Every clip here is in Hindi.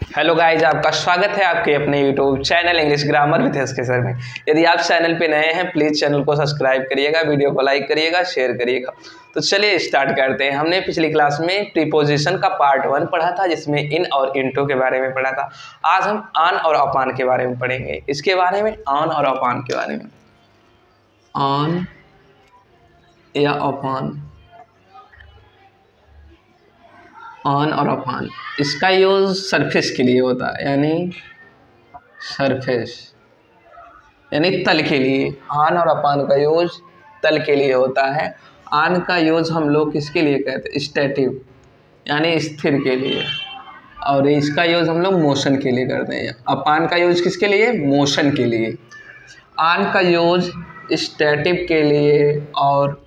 हेलो गाइज, आपका स्वागत है आपके अपने YouTube channel English grammar with S के सर में। यदि आप चैनल पे नए हैं प्लीज़ चैनल को सब्सक्राइब करिएगा, वीडियो को लाइक करिएगा, शेयर करिएगा। तो चलिए स्टार्ट करते हैं। हमने पिछली क्लास में प्रीपोजिशन का पार्ट 1 पढ़ा था जिसमें इन और इनटू के बारे में पढ़ा था। आज हम ऑन और अपॉन के बारे में पढ़ेंगे। इसके बारे में ऑन और अपॉन के बारे में, ऑन या अपॉन, ऑन और अपॉन, इसका यूज सरफेस के लिए होता है, यानी सरफेस यानी तल के लिए। ऑन और अपॉन का यूज तल के लिए होता है। ऑन का यूज हम लोग किसके लिए कहते हैं? स्टैटिक यानी स्थिर के लिए, और इसका यूज हम लोग मोशन के लिए करते हैं। अपॉन का यूज किसके लिए? मोशन के लिए। ऑन का यूज स्टैटिक के लिए और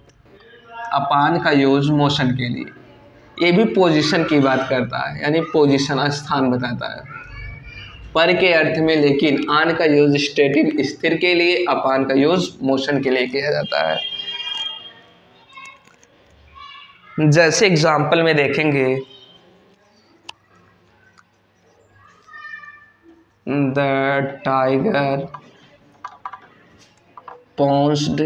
अपॉन का यूज मोशन के लिए। ये भी पोजीशन की बात करता है, यानी पोजीशन, स्थान बताता है पर के अर्थ में। लेकिन ऑन का यूज स्टैटिक स्थिर के लिए, अपॉन का यूज मोशन के लिए किया जाता है। जैसे एग्जाम्पल में देखेंगे, द टाइगर पॉन्स्ड,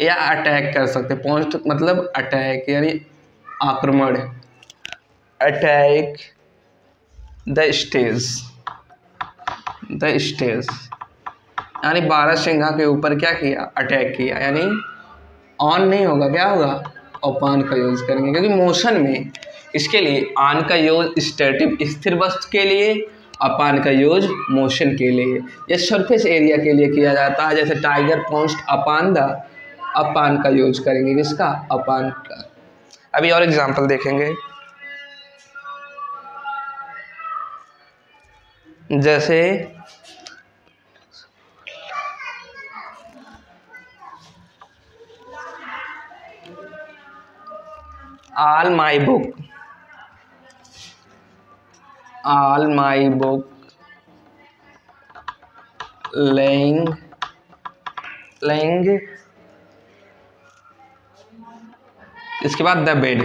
या अटैक कर सकते। पॉन्स्ड मतलब अटैक यानी आक्रमण, attack the stage, the stage यानी बारहसिंघा के ऊपर क्या किया? अटैक किया। यानी ऑन नहीं होगा, क्या होगा? अपॉन का यूज करेंगे, क्योंकि मोशन में इसके लिए ऑन का यूज स्टैटिक स्थिर वस्तु के लिए, अपॉन का यूज मोशन के लिए या सरफेस एरिया के लिए किया जाता है। जैसे टाइगर पॉन्स्ड अपॉन द, अपॉन का यूज करेंगे, किसका? अपॉन का। अभी और एग्जांपल देखेंगे, जैसे all my book, all my book laying, laying, इसके बाद द बेड,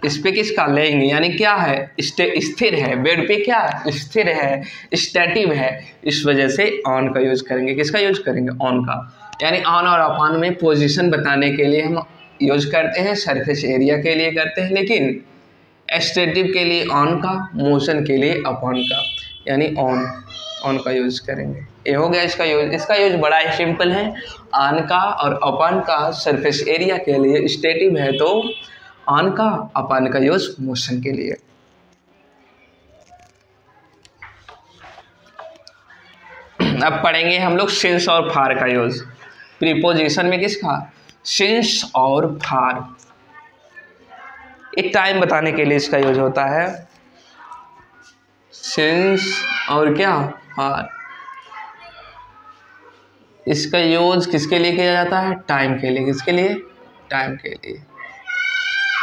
इस पे किसका? लेंगे, यानी क्या है? स्थिर है। बेड पे क्या? स्थिर है, स्टैटिक है। इस वजह से ऑन का यूज करेंगे। किसका यूज करेंगे? ऑन का। यानी ऑन और अपॉन में पोजीशन बताने के लिए हम यूज करते हैं, सरफेस एरिया के लिए करते हैं, लेकिन स्टैटिक के लिए ऑन का, मोशन के लिए अपॉन का, यानी ऑन, ऑन का यूज करेंगे। ये हो गया इसका यूज। इसका यूज बड़ा ही सिंपल है। ऑन का और अपॉन का सरफेस एरिया के लिए, स्टैटिक है तो ऑन का, अपॉन का यूज मोशन के लिए। अब पढ़ेंगे हम लोग सिंस और फार का यूज। प्रीपोजिशन में किसका? सिंस और फार। एक टाइम बताने के लिए इसका यूज होता है। सिंस और क्या? फार। इसका यूज किसके लिए किया जाता है? टाइम के लिए। किसके लिए? टाइम के लिए।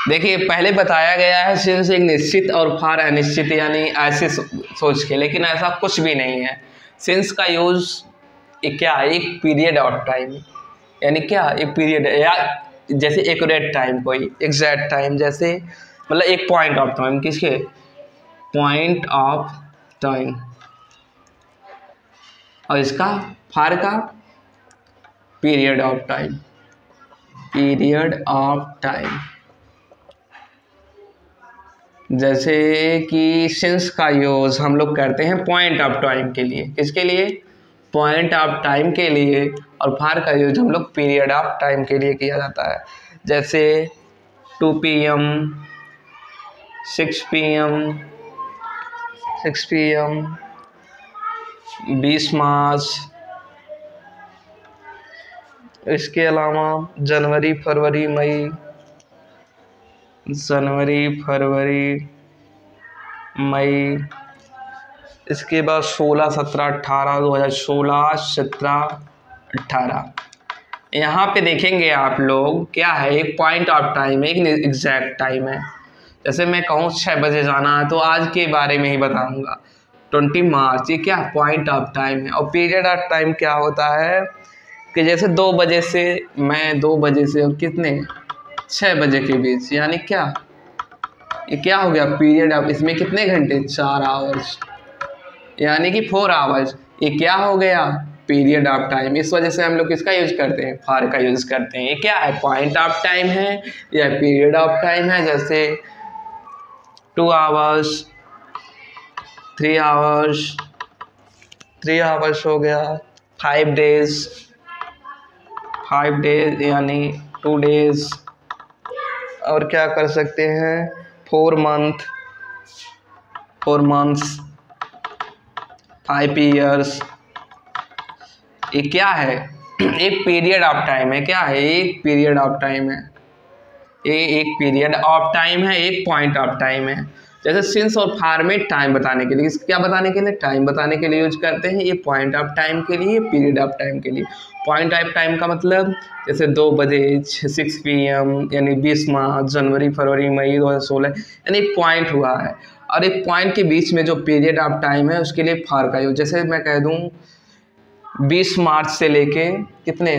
देखिए पहले बताया गया है सिंस एक निश्चित और फार अनिश्चित, यानी ऐसे सोच के, लेकिन ऐसा कुछ भी नहीं है। सिंस का यूज क्या? एक पीरियड ऑफ टाइम, यानी क्या? एक पीरियड, या जैसे एक्यूरेट टाइम, कोई एग्जैक्ट टाइम, जैसे मतलब एक पॉइंट ऑफ टाइम। किसके? Point of time. और इसका फार का period of time, period of time. जैसे कि सिंस का यूज हम लोग करते हैं पॉइंट ऑफ टाइम के लिए। किसके लिए? पॉइंट ऑफ टाइम के लिए। और फार का यूज हम लोग पीरियड ऑफ टाइम के लिए किया जाता है। जैसे 2 PM, 6 PM, 6 PM, 20 मार्च। इसके अलावा जनवरी, फरवरी, मई, जनवरी, फरवरी, मई। इसके बाद 16, 17, 18, 2016, 17, 18। यहाँ पे देखेंगे आप लोग क्या है? एक पॉइंट ऑफ टाइम है, एक एग्जैक्ट टाइम है। जैसे मैं कहूँ 6 बजे जाना है तो आज के बारे में ही बताऊँगा। 20 मार्च, ये क्या? पॉइंट ऑफ टाइम है। और पीरियड ऑफ टाइम क्या होता है कि जैसे 2 बजे से, मैं 2 बजे से और कितने 6 बजे के बीच, यानी क्या? ये क्या हो गया पीरियड ऑफ, इसमें कितने घंटे 4 आवर्स यानी कि 4 आवर्स। ये क्या हो गया पीरियड ऑफ टाइम। इस वजह से हम लोग किसका यूज करते हैं फॉर का यूज करते हैं। ये क्या है पॉइंट ऑफ टाइम है या पीरियड ऑफ टाइम है। जैसे 2 आवर्स 3 आवर्स 3 आवर्स हो गया 5 डेज 5 डेज यानी 2 डेज। और क्या कर सकते हैं 4 मंथ्स 5 ईयर्स। ये क्या है एक पीरियड ऑफ टाइम है। क्या है एक पीरियड ऑफ टाइम है। ये एक पीरियड ऑफ टाइम है एक पॉइंट ऑफ टाइम है। जैसे सिंस और फॉर में टाइम बताने के लिए क्या बताने के लिए टाइम बताने के लिए यूज करते हैं। ये पॉइंट ऑफ टाइम के लिए पीरियड ऑफ टाइम के लिए। पॉइंट ऑफ टाइम का मतलब जैसे 2 बजे 6 PM यानी 20 मार्च जनवरी फरवरी मई 2016 यानी पॉइंट हुआ है। और एक पॉइंट के बीच में जो पीरियड ऑफ टाइम है उसके लिए फॉर का यूज। जैसे मैं कह दूँ 20 मार्च से लेके कितने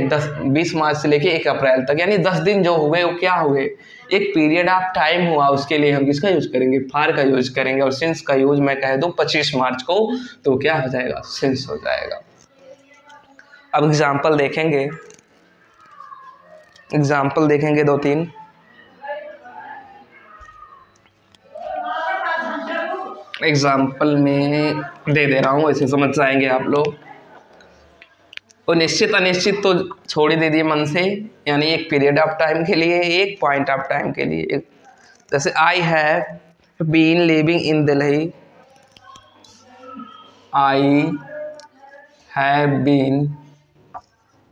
20 मार्च से लेके 1 अप्रैल तक यानी 10 दिन जो हुए वो क्या हुए एक पीरियड ऑफ टाइम हुआ। उसके लिए हम किसका यूज करेंगे फॉर का यूज करेंगे। और सिंस का यूज मैं कह दूं 25 मार्च को तो क्या हो जाएगा सिंस हो जाएगा। अब एग्जाम्पल देखेंगे 2-3। एग्जाम्पल में दे रहा हूँ ऐसे समझ जाएंगे आप लोग। और निश्चित अनिश्चित तो छोड़ ही दे दिए मन से यानी एक पीरियड ऑफ टाइम के लिए एक पॉइंट ऑफ टाइम के लिए। जैसे I have been living in Delhi I have been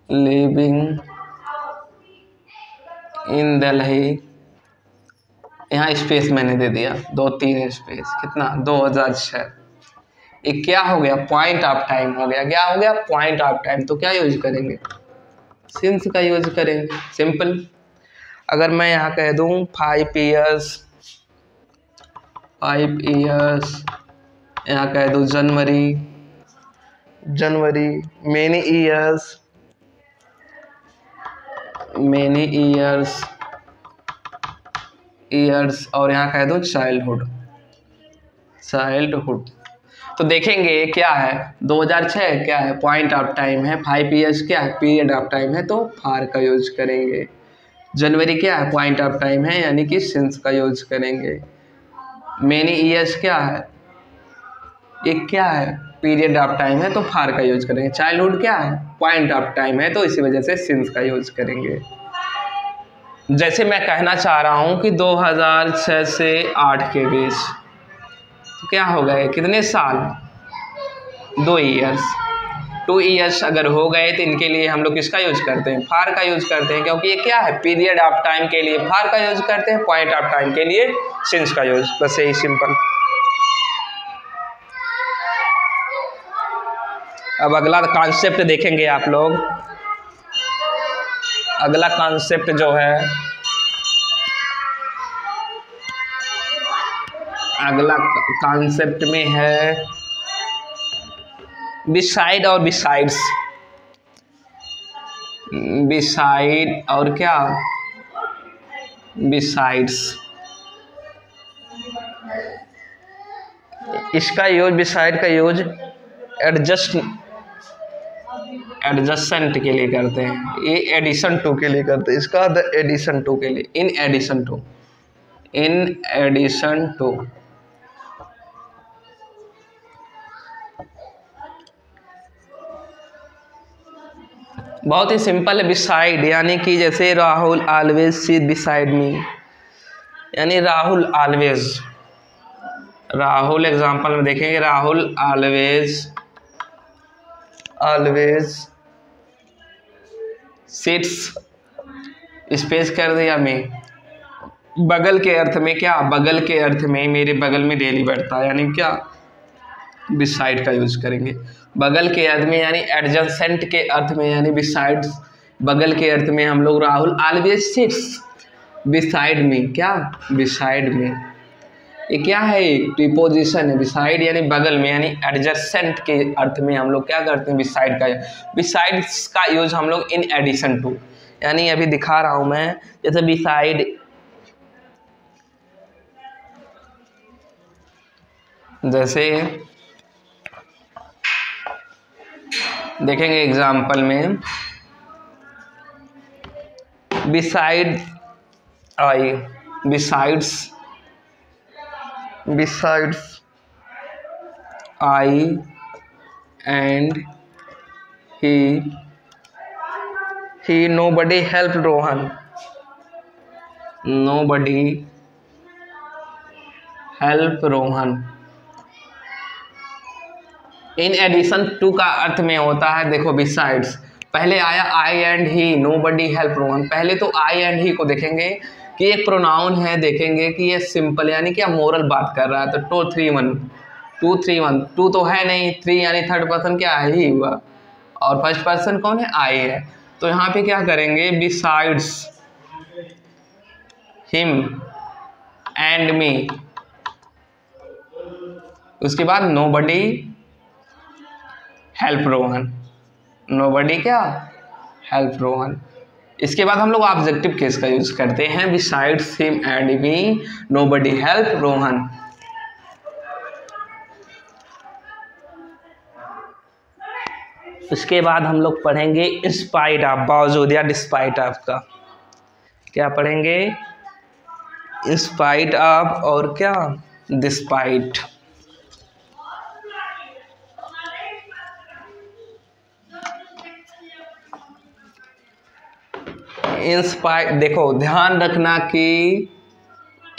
living in Delhi. यहाँ स्पेस मैंने दे दिया 2-3 स्पेस कितना 2006। ये क्या हो गया पॉइंट ऑफ टाइम हो गया। क्या हो गया पॉइंट ऑफ टाइम। तो क्या यूज करेंगे सिंस का यूज करेंगे सिंपल। अगर मैं यहाँ कह दूँ 5 ईयर्स यहाँ कह दूँ जनवरी मेनी ईयर्स और यहाँ कह दूँ चाइल्डहुड। तो देखेंगे क्या है 2006 क्या है पॉइंट ऑफ टाइम है। 5 ईयर्स क्या है पीरियड ऑफ टाइम है तो फॉर का यूज करेंगे। जनवरी क्या है पॉइंट ऑफ टाइम है यानी कि सिंस का यूज करेंगे। मेनी ईयर्स क्या है एक क्या है पीरियड ऑफ टाइम है तो फॉर का यूज करेंगे। चाइल्डहुड क्या है पॉइंट ऑफ टाइम है तो इसी वजह से सिंस का यूज करेंगे। जैसे मैं कहना चाह रहा हूँ कि 2006 से 8 के बीच तो क्या हो गए कितने साल 2 ईयर्स 2 ईयर्स अगर हो गए तो इनके लिए हम लोग किसका यूज करते हैं फॉर का यूज करते हैं। क्योंकि ये क्या है पीरियड ऑफ टाइम के लिए फॉर का यूज करते हैं पॉइंट ऑफ टाइम के लिए सिंस का यूज। बस यही सिंपल। अब अगला कॉन्सेप्ट देखेंगे आप लोग। अगला कॉन्सेप्ट जो है अगला कॉन्सेप्ट में है बिसाइड और बिसाइड्स। बिसाइड और क्या बिसाइड्स। इसका यूज बिसाइड का यूज एडजस्टेंट के लिए करते हैं। ये एडिशन टू के लिए करते हैं। इसका एडिशन टू के लिए इन एडिशन टू। बहुत ही सिंपल है बिसाइड यानी कि जैसे Rahul always seat beside me यानी राहुल एग्जांपल में देखेंगे राहुल ऑलवेज सिट्स स्पेस कर दिया मैं बगल के अर्थ में। क्या बगल के अर्थ में मेरे बगल में डेली बैठता है यानी क्या बिसाइड का यूज करेंगे। बगल के अर्थ में यानी एडजेसेंट के अर्थ में यानी बिसाइड। बगल के अर्थ में हम लोग राहुल ऑलवेज सिट्स बिसाइड में। क्या बिसाइड में ये क्या है प्रीपोजिशन है। बिसाइड यानी बगल में यानी एडजेसेंट के अर्थ में हम लोग क्या करते हैं बिसाइड का। बिसाइड्स का यूज हम लोग इन एडिशन टू यानी अभी दिखा रहा हूं मैं। जैसे बिसाइड जैसे देखेंगे एग्जाम्पल में, beside I, besides I and he nobody helped Rohan, nobody help Rohan। In addition to का अर्थ में होता है, देखो बिसाइड्स, पहले आया I and he, nobody help Rohan. पहले तो आई एंड ही को देखेंगे कि एक प्रोनाउन है, देखेंगे कि ये सिंपल यानी कि मोरल बात कर रहा है, तो 2 3 1 2 3 1, 2 तो है नहीं, 3 यानी थर्ड पर्सन क्या है, ही हुआ, और फर्स्ट पर्सन कौन है, आई है। तो यहाँ पे क्या करेंगे, बिसाइड्स हिम एंड मी, उसके बाद नोबडी हेल्प रोहन, नोबडी क्या, हेल्प रोहन। इसके बाद हम लोग ऑब्जेक्टिव केस का यूज करते हैं, besides him and me nobody help Rohan. उसके बाद हम लोग पढ़ेंगे इंस्पाइट ऑफ, बावजूद या डिस्पाइट ऑफ का। क्या पढ़ेंगे, इंस्पाइट ऑफ और क्या, डिस्पाइट। इंस्पाइट, देखो ध्यान रखना कि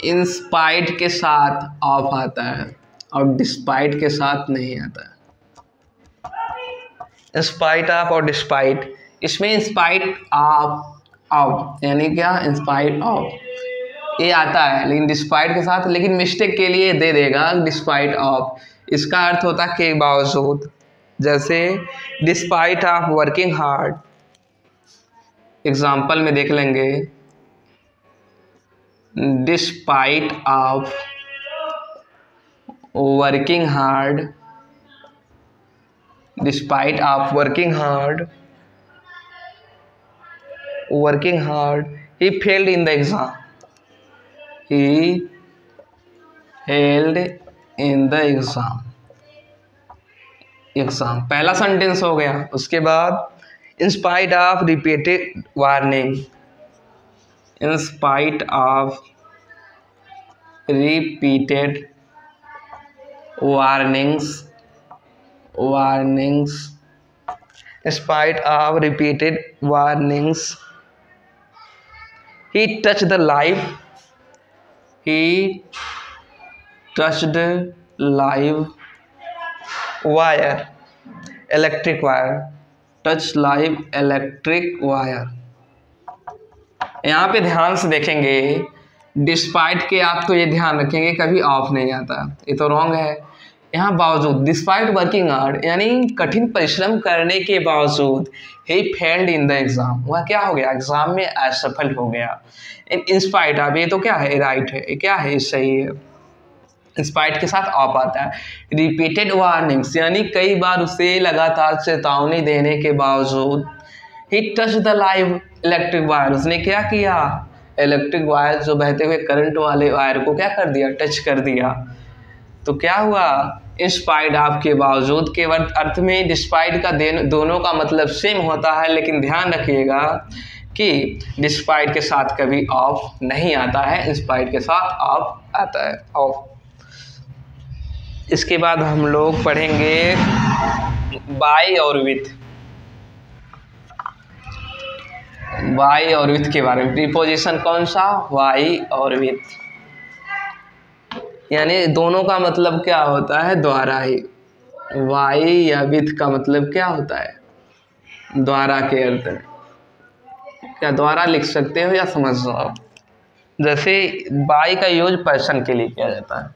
इंस्पाइट के साथ ऑफ आता है और डिस्पाइट के साथ नहीं आता है। इंस्पाइट ऑफ और डिस्पाइट, इसमें इंस्पाइट ऑफ यानी क्या, इंस्पाइट ऑफ ये आता है, लेकिन डिस्पाइट के साथ, लेकिन मिस्टेक के लिए दे देगा डिस्पाइट ऑफ। इसका अर्थ होता है के बावजूद, जैसे despite of working hard. Example में देख लेंगे, despite of working hard, despite of working hard, he failed in the exam, he failed in the exam पहला सेंटेंस हो गया। उसके बाद in spite of repeated warning, in spite of repeated warnings, in spite of repeated warnings, he touched the live wire, electric wire, touch live electric wire। यहाँ पे ध्यान से देखेंगे, डिस्पाइट के आप तो ये ध्यान रखेंगे कभी ऑफ नहीं आता, ये तो रॉन्ग है। यहाँ बावजूद, डिस्पाइट वर्किंग हार्ड यानी कठिन परिश्रम करने के बावजूद, he failed in the exam, वह क्या हो गया, एग्जाम में असफल हो गया। इंस्पाइट ऑफ, ये तो क्या है, राइट है, ये क्या है, सही है। इंस्पाइट के साथ ऑफ आता है। रिपीटेड वार्निंग्स यानी कई बार उसे लगातार चेतावनी देने के बावजूद, he touch the live electric wire, उसने क्या किया, इलेक्ट्रिक वायर जो बहते हुए करंट वाले वायर को क्या कर दिया, टच कर दिया। तो क्या हुआ, इंस्पाइट ऑफ के बावजूद के अर्थ में डिस्पाइट का दोनों का मतलब सेम होता है, लेकिन ध्यान रखिएगा कि डिस्पाइट के साथ कभी ऑफ नहीं आता है, इंस्पाइट के साथ ऑफ आता है, ऑफ। इसके बाद हम लोग पढ़ेंगे बाय और विथ, बाय और विथ के बारे में। प्रीपोजिशन कौन सा, वाई और विथ, यानी दोनों का मतलब क्या होता है, द्वारा ही। वाई या विथ का मतलब क्या होता है, द्वारा के अर्थ में। क्या द्वारा लिख सकते हो या समझ लो आप। जैसे बाय का यूज पर्सन के लिए किया जाता है,